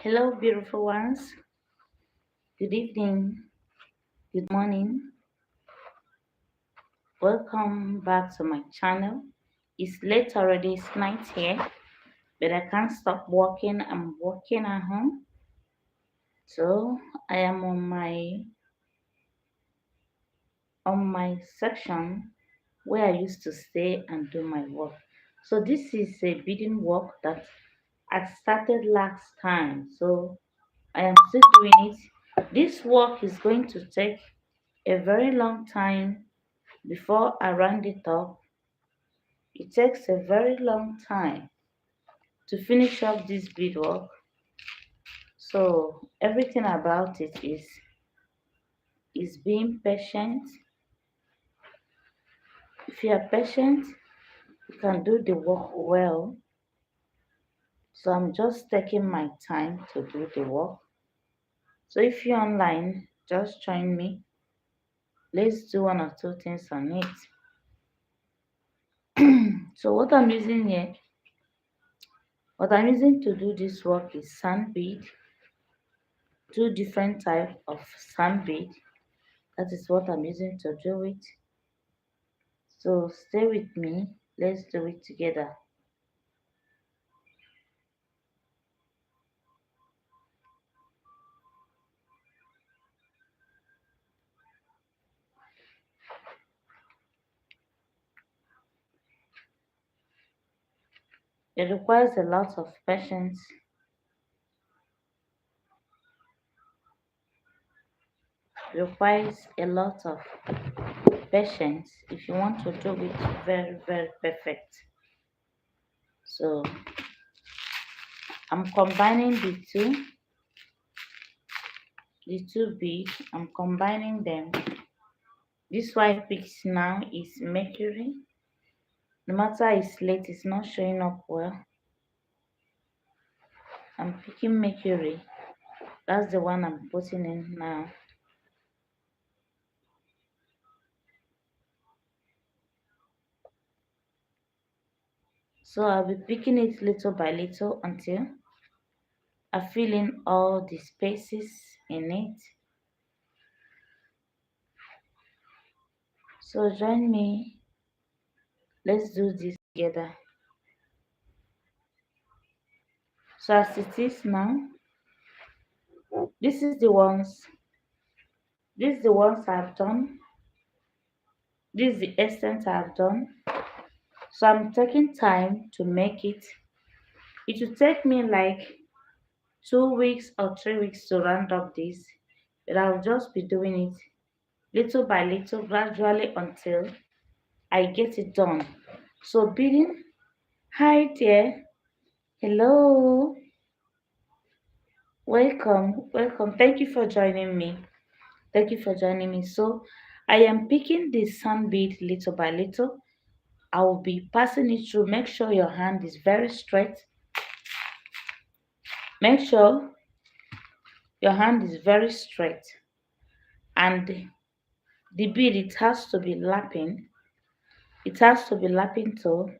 Hello, beautiful ones. Good evening, good morning. Welcome back to my channel. It's late already, it's night here, but I can't stop working. I'm working at home. So I am on my section where I used to stay and do my work. So this is a bidding work that I started last time. So I am still doing it. This work is going to take a very long time before I round it up. It takes a very long time to finish up this beadwork. So everything about it is being patient. If you are patient, you can do the work well. So I'm just taking my time to do the work. So if you're online, just join me. Let's do one or two things on it. So what I'm using to do this work is sand bead, two different type of sand bead. That is what I'm using to do it. So stay with me. Let's do it together. It requires a lot of patience. It requires a lot of patience if you want to do it very, very perfect. So I'm combining the two beads. I'm combining them. This white piece now is mercury. No matter it's late, it's not showing up well. I'm picking mercury. That's the one I'm putting in now. So I'll be picking it little by little until I fill in all the spaces in it. So join me. Let's do this together. So as it is now, this is the ones. This is the ones I've done. This is the extent I've done. So I'm taking time to make it. It will take me like 2 weeks or 3 weeks to round up this, but I'll just be doing it little by little, gradually until I get it done. So beading, hi there, hello, welcome, welcome. Thank you for joining me. Thank you for joining me. So I am picking the sun bead little by little. I will be passing it through. Make sure your hand is very straight. Make sure your hand is very straight, and the bead, it has to be lapping. It has to be lapping to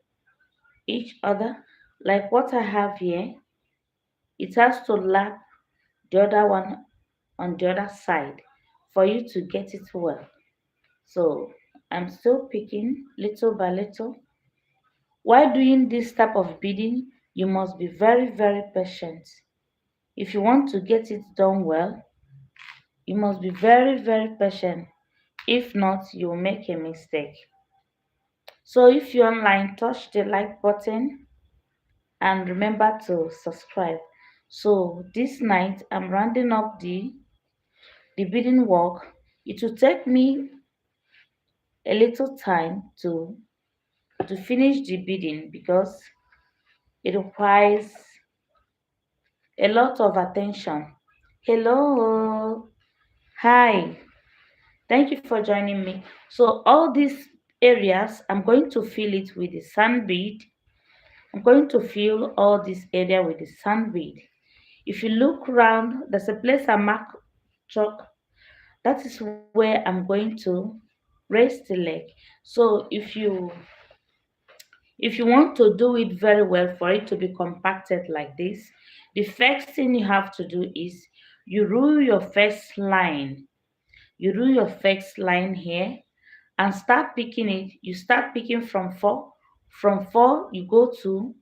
each other, like what I have here. It has to lap the other one on the other side for you to get it well. So I'm still picking little by little. While doing this type of beading, you must be very, very patient. If you want to get it done well, you must be very, very patient. If not, you will make a mistake. So if you're online, touch the like button and remember to subscribe. So this night I'm rounding up the beading work. It will take me a little time to finish the beading because it requires a lot of attention. Hello, hi, thank you for joining me. So all these areas, I'm going to fill it with the sand bead. I'm going to fill all this area with the sand bead. If you look around, there's a place I mark chalk. That is where I'm going to raise the leg. So if you want to do it very well for it to be compacted like this, The first thing you have to do is you rule your first line. You rule your first line here and start picking it. You start picking from 4. From 4, you go to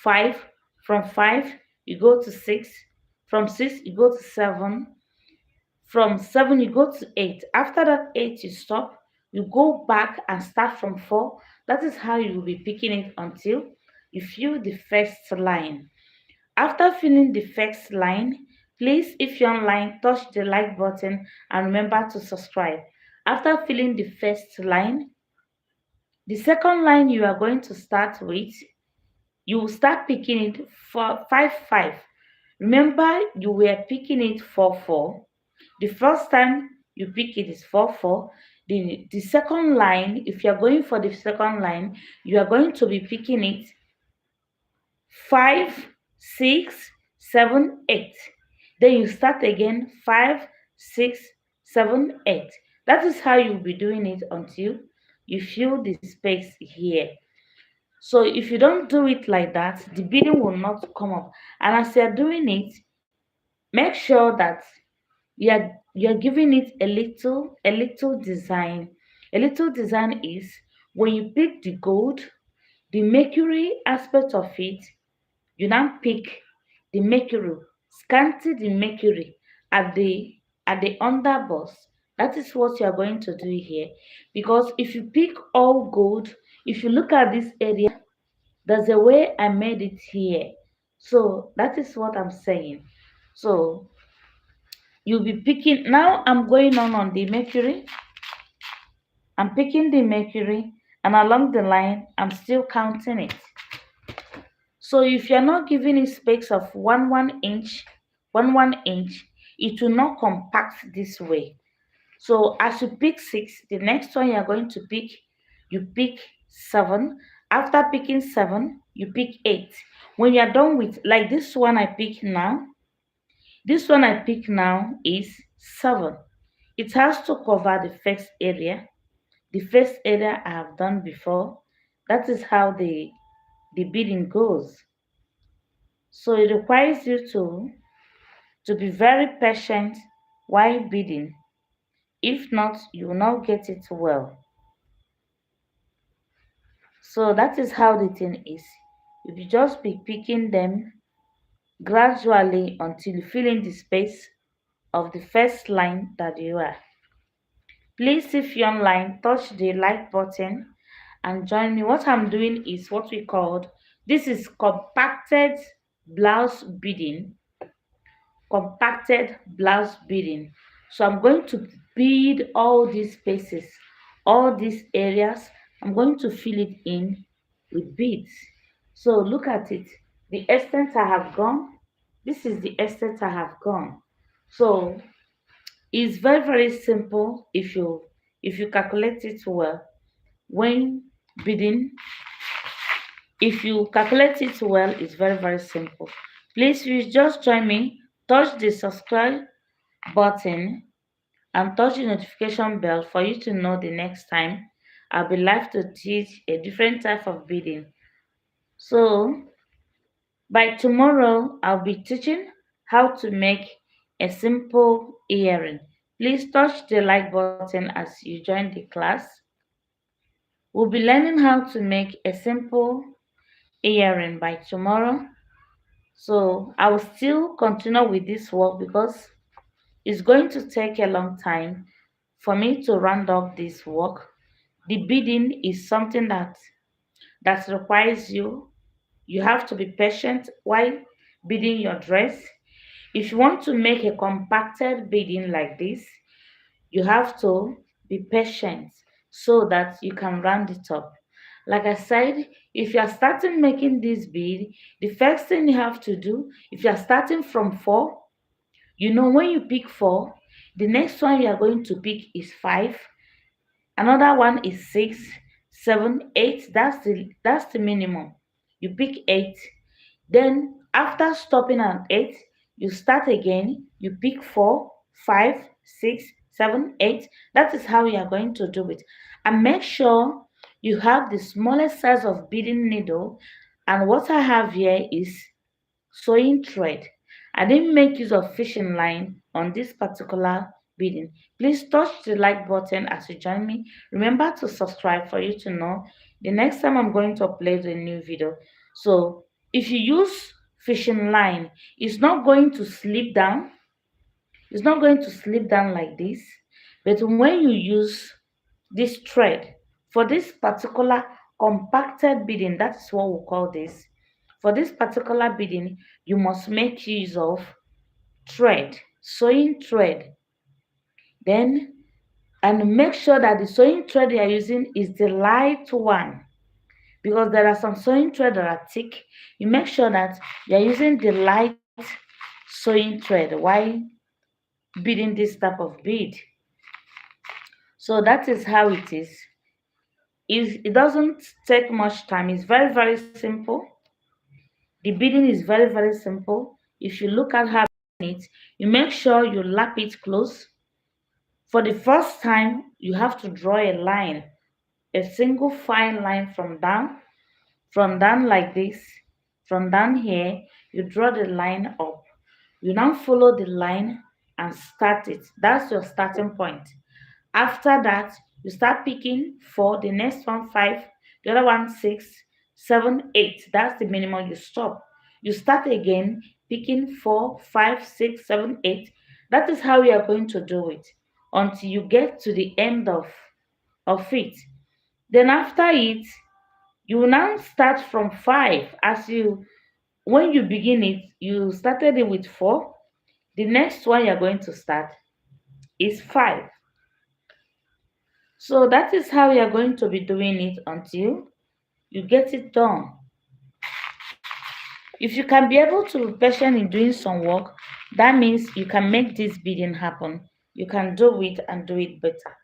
5. From 5, you go to 6. From 6, you go to 7. From 7, you go to 8. After that 8, you stop. You go back and start from 4. That is how you will be picking it until you fill the first line. After filling the first line, please, if you're online, touch the like button and remember to subscribe. After filling the first line, the second line you are going to start with, you will start picking it for 5 5. Remember, you were picking it 4 4. The first time you pick it is 4 4. The second line, if you're going for the second line, you are going to be picking it 5 6 7 8. Then you start again 5 6 7 8. That is how you'll be doing it until you fill the space here. So if you don't do it like that, the beading will not come up. And as you're doing it, make sure that you're giving it a little design. A little design is when you pick the gold, the mercury aspect of it, you now pick the mercury, scanty the mercury at the underbust. That is what you are going to do here. Because if you pick all gold, if you look at this area, there's a way I made it here. So that is what I'm saying. So you'll be picking. Now I'm going on the mercury. I'm picking the mercury, and along the line I'm still counting it. So if you're not giving it space of 1 1 inch, 1 1 inch, it will not compact this way. So as you pick 6, the next one you're going to pick, you pick 7. After picking 7, you pick 8. When you're done with, like this one I pick now, this one I pick now is 7. It has to cover the first area. The first area I have done before. That is how the beading goes. So it requires you to be very patient while beading. If not, you will not get it well. So that is how the thing is. You will just be picking them gradually until you fill in the space of the first line that you are. Please, if you're online, touch the like button and join me. What I'm doing is what we called, this is compacted blouse beading. Compacted blouse beading. So I'm going to bead all these spaces, all these areas. I'm going to fill it in with beads. So look at it. The extent I have gone. This is the extent I have gone. So it's very simple if you calculate it well. When beading, if you calculate it well, it's very simple. Please, you just join me. Touch the subscribe button and touch the notification bell for you to know the next time I'll be live to teach a different type of beading. So by tomorrow, I'll be teaching how to make a simple earring. Please touch the like button as you join the class. We'll be learning how to make a simple earring by tomorrow. So I will still continue with this work because it's going to take a long time for me to round up this work. The beading is something that requires you have to be patient while beading your dress. If you want to make a compacted beading like this, you have to be patient so that you can round it up. Like I said, if you are starting making this bead, the first thing you have to do, if you are starting from 4, you know when you pick 4, the next one you are going to pick is 5. Another one is 6, 7, 8. That's the minimum. You pick 8. Then after stopping at 8, you start again. You pick 4, 5, 6, 7, 8. That is how you are going to do it. And make sure you have the smallest size of beading needle. And what I have here is sewing thread. I didn't make use of fishing line on this particular beading. Please touch the like button as you join me. Remember to subscribe for you to know the next time I'm going to upload a new video. So if you use fishing line, it's not going to slip down. It's not going to slip down like this. But when you use this thread for this particular compacted beading, that is what we call this. For this particular beading, you must make use of thread, sewing thread. Then, and make sure that the sewing thread you are using is the light one, because there are some sewing thread that are thick. You make sure that you are using the light sewing thread while beading this type of bead. So that is how it is. It doesn't take much time. It's very, very simple. The beading is very, very simple. If you look at how it, you make sure you lap it close. For the first time, you have to draw a line, a single fine line from down like this, from down here, you draw the line up. You now follow the line and start it. That's your starting point. After that, you start picking four, the next one five, the other one six, seven, eight. That's the minimum you stop. You start again, picking four, five, six, seven, eight. That is how we are going to do it until you get to the end of it. Then after it, you will now start from five. As you when you begin it, you started it with four. The next one you're going to start is five. So that is how you're going to be doing it until you get it done. If you can be able to be patient in doing some work, that means you can make this beading happen. You can do it and do it better.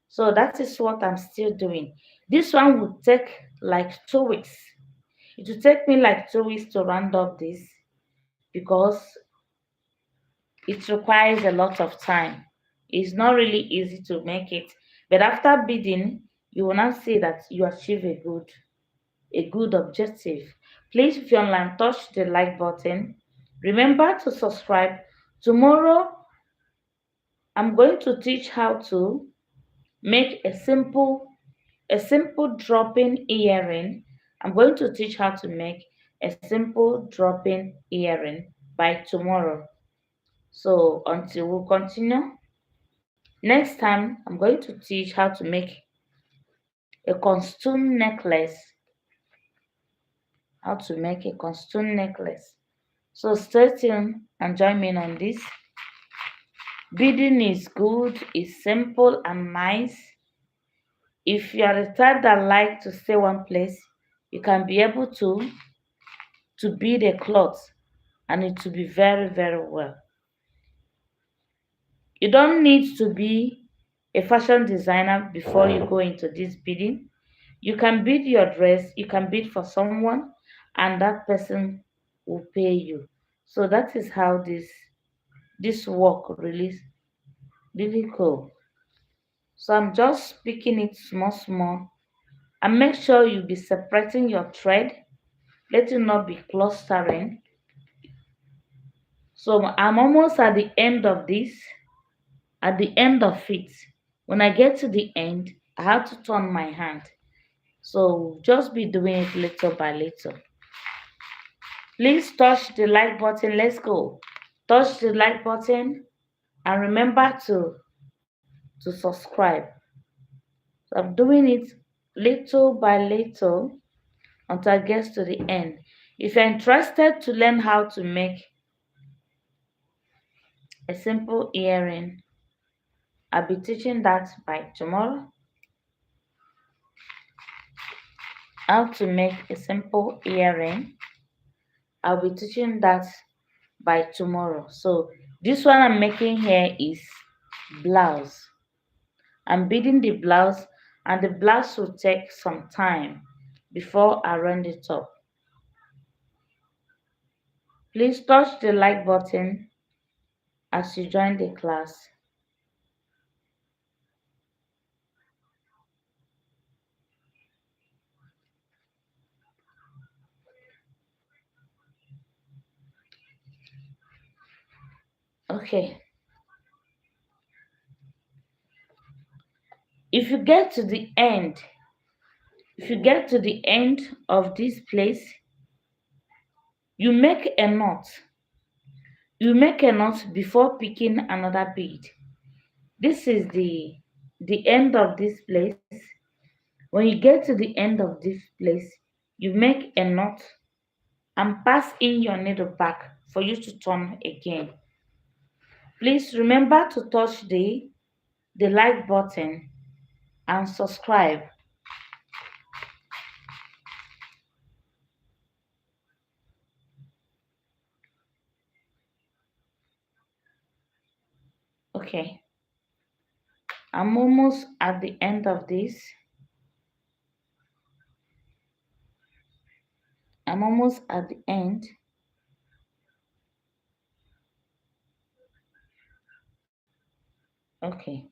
So that is what I'm still doing. This one would take like 2 weeks. It will take me like 2 weeks to round up this because it requires a lot of time. It's not really easy to make it. But after bidding, you will now see that you achieve a good objective. Please, if you're online, touch the like button. Remember to subscribe. Tomorrow, I'm going to teach how to make a simple dropping earring. I'm going to teach how to make a simple dropping earring by tomorrow. So until we continue, next time I'm going to teach how to make a costume necklace. How to make a costume necklace. So stay tuned and join me on this. Beading is good, it's simple and nice. If you are the type that like to stay one place, you can be able to bead a cloth and it will be very, very well. You don't need to be a fashion designer before you go into this beading. You can bid your dress, you can bid for someone, and that person will pay you. So that is how this work really cool. So I'm just picking it small, small, and make sure you be separating your thread. Let it not be clustering. So I'm almost at the end of this, at the end of it. When I get to the end, I have to turn my hand. So just be doing it little by little. Please touch the like button. Let's go. Touch the like button and remember to subscribe. So I'm doing it little by little until I get to the end. If you're interested to learn how to make a simple earring, I'll be teaching that by tomorrow. How to make a simple earring, I'll be teaching that by tomorrow. So this one I'm making here is blouse. I'm beading the blouse, and the blouse will take some time before I round it up. Please touch the like button as you join the class. Okay, if you get to the end, if you get to the end of this place, you make a knot. You make a knot before picking another bead. This is the end of this place. When you get to the end of this place, you make a knot and pass in your needle back for you to turn again. Please remember to touch the like button and subscribe. Okay, I'm almost at the end of this. I'm almost at the end. Okay,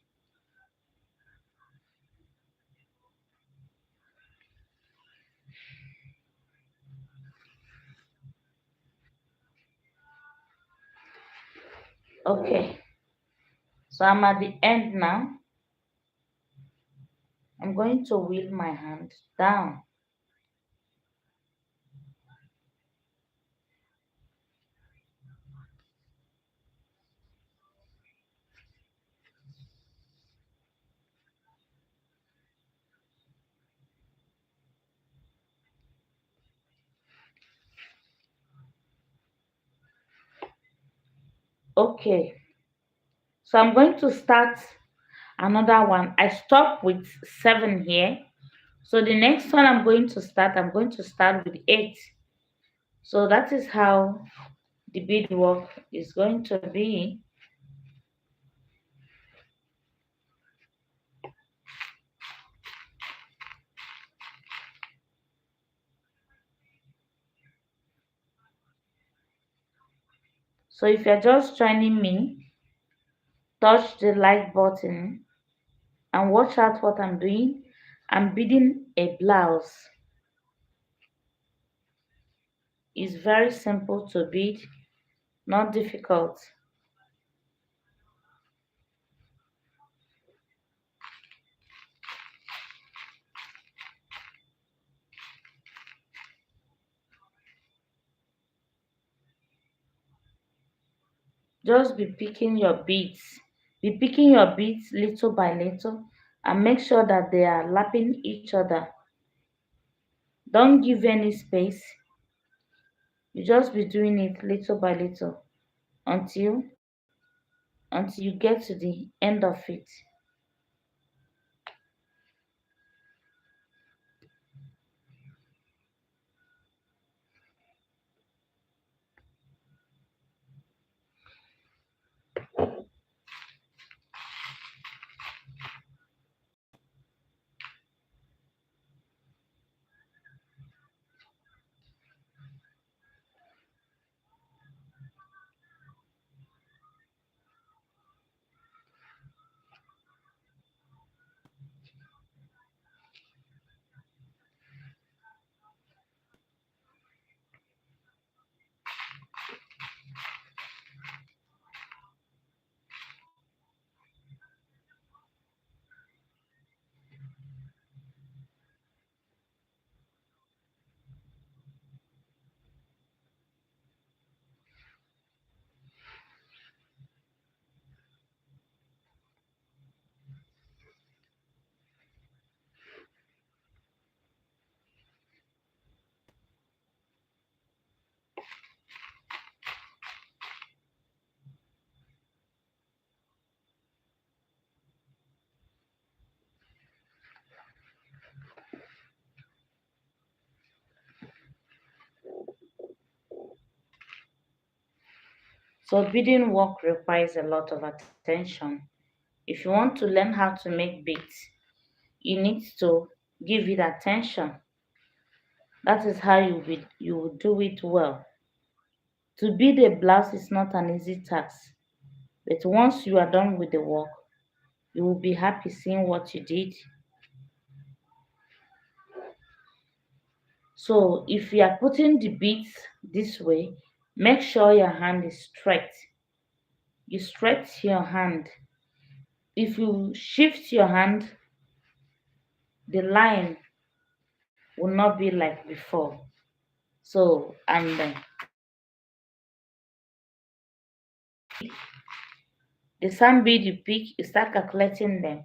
okay. So I'm at the end now. I'm going to wheel my hand down. Okay, so I'm going to start another one. I stop with 7 here. So the next one I'm going to start with 8. So that is how the beadwork is going to be. So if you're just joining me, touch the like button and watch out what I'm doing. I'm beading a blouse. It's very simple to bead, not difficult. Just be picking your beads. Be picking your beads little by little and make sure that they are lapping each other. Don't give any space. You just be doing it little by little until until you get to the end of it. So beading work requires a lot of attention. If you want to learn how to make beads, you need to give it attention. That is how you will do it well. To bead a blouse is not an easy task, but once you are done with the work, you will be happy seeing what you did. So if you are putting the beads this way, make sure your hand is straight. you stretch your hand. If you shift your hand, the line will not be like before. So, and the sand bead you pick, you start calculating them.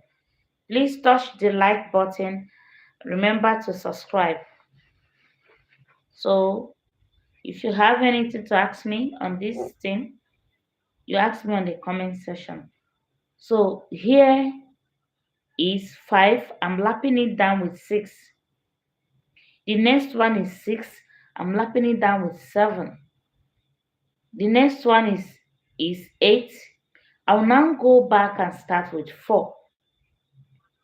Please touch the like button. Remember to subscribe. So, if you have anything to ask me on this thing, you ask me on the comment section. So, here is 5. I'm lapping it down with 6. The next one is 6. I'm lapping it down with 7. The next one is 8. I'll now go back and start with 4.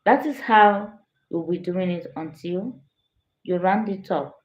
That is how you'll be doing it until you round it up.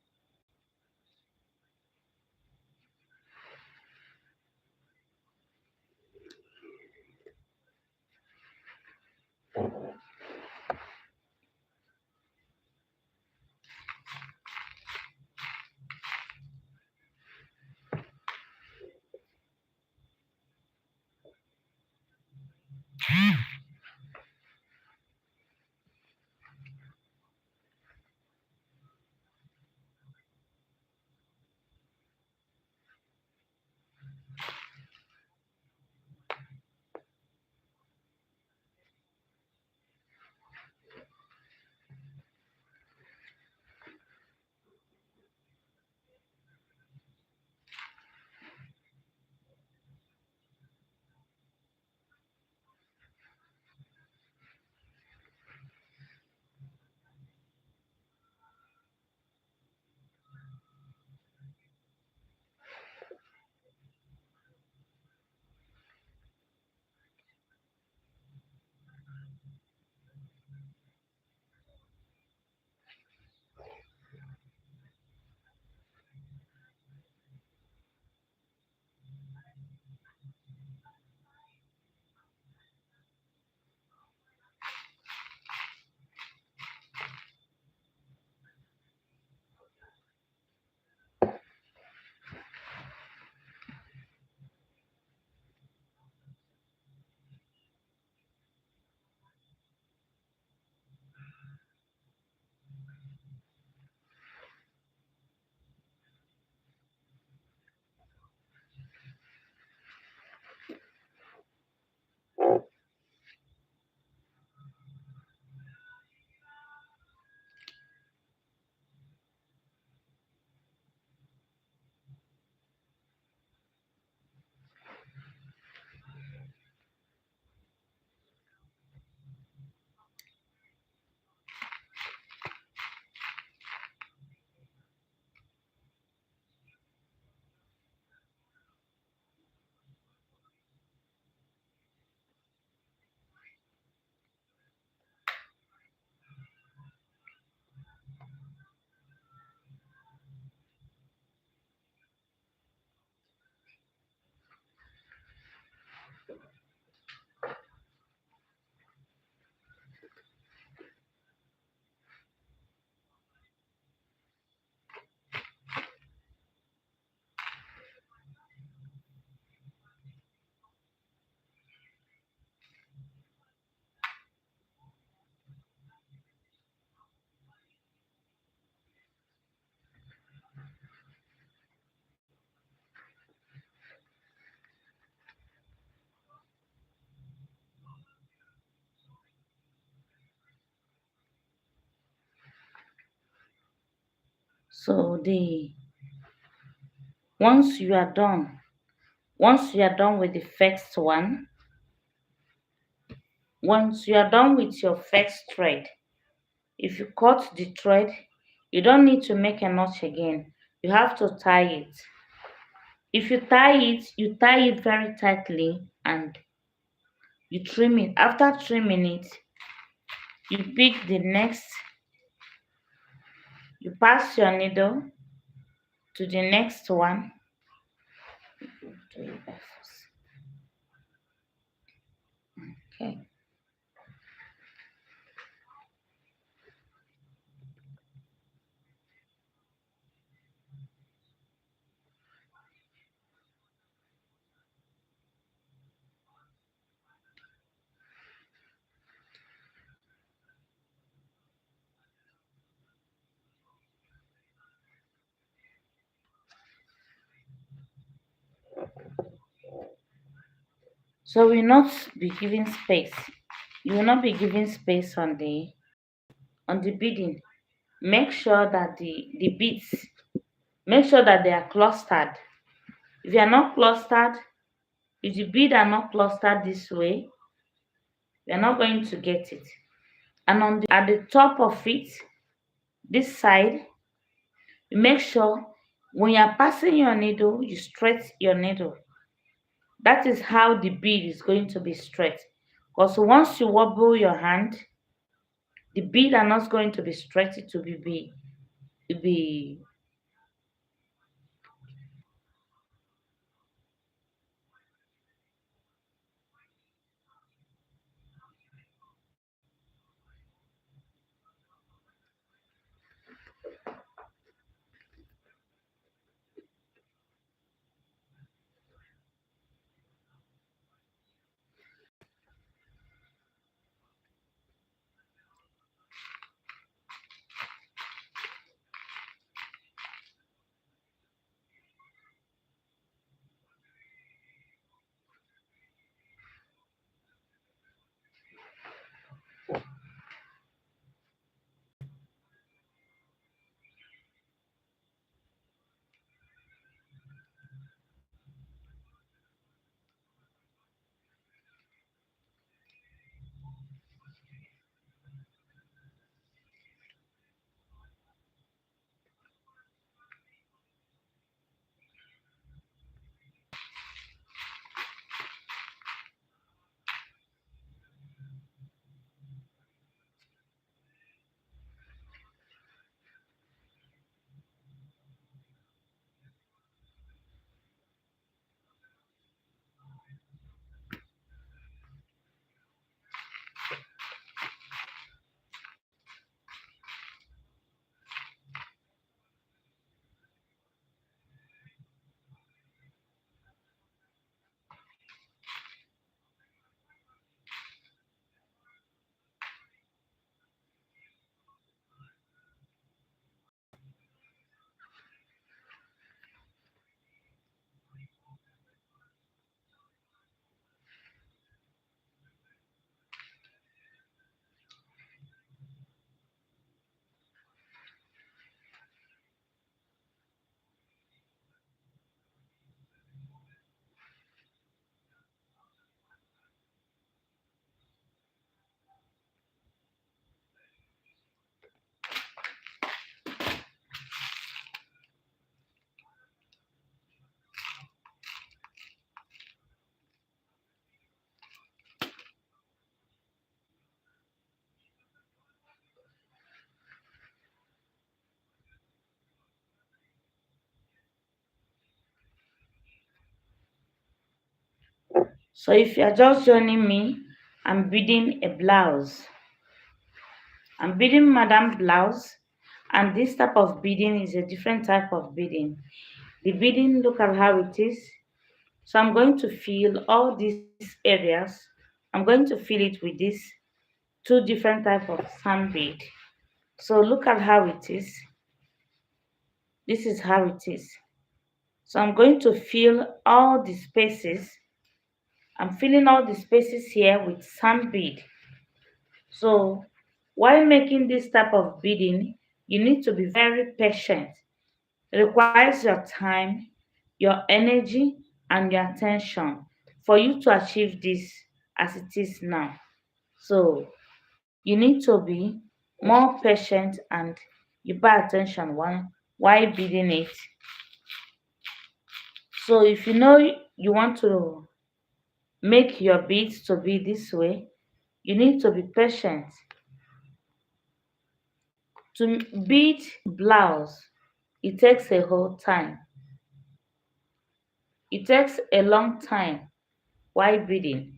So the once you are done, once you are done with the first one, once you are done with your first thread, if you cut the thread, you don't need to make a notch again. You have to tie it. If you tie it, you tie it very tightly and you trim it. After trimming it, you pick the next, you pass your needle to the next one. Do it by force. Okay. So we will not be giving space. You will not be giving space on the beading. Make sure that the beads, make sure that they are clustered. If you are not clustered, if the bead are not clustered this way, you're not going to get it. And at the top of it, this side, you make sure when you are passing your needle, you stretch your needle. That is how the bead is going to be straight. Because once you wobble your hand, the bead are not going to be straight to be. So if you are just joining me, I'm beading a blouse. I'm beading Madame blouse, and this type of beading is a different type of beading. The beading, look at how it is. So I'm going to fill all these areas. I'm going to fill it with these two different type of sand bead. So look at how it is. This is how it is. So I'm going to fill all the spaces. I'm filling all the spaces here with sand bead. So while making this type of beading, you need to be very patient. It requires your time, your energy, and your attention for you to achieve this as it is now. So you need to be more patient and you pay attention while building it. So if you know you want to make your beads to be this way, you need to be patient. To bead blouse, it takes a whole time. It takes a long time while beading.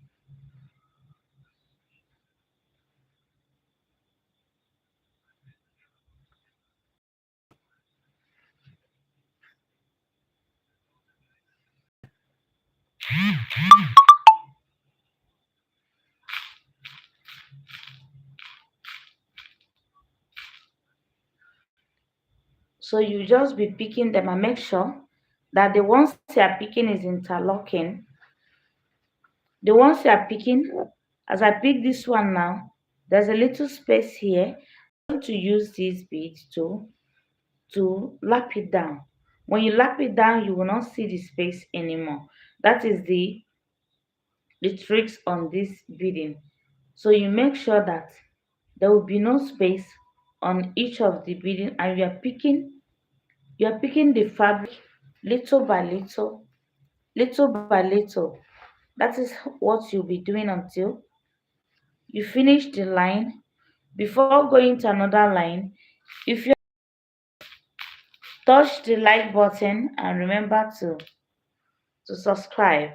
So you just be picking them and make sure that the ones you are picking is interlocking. The ones you are picking, as I pick this one now, there's a little space here. I'm going to use this bead to lap it down. When you lap it down, you will not see the space anymore. That is the tricks on this beading. So you make sure that there will be no space on each of the beading, and you are picking the fabric little by little, little by little. That is what you'll be doing until you finish the line. Before going to another line, if you touch the like button and remember to subscribe.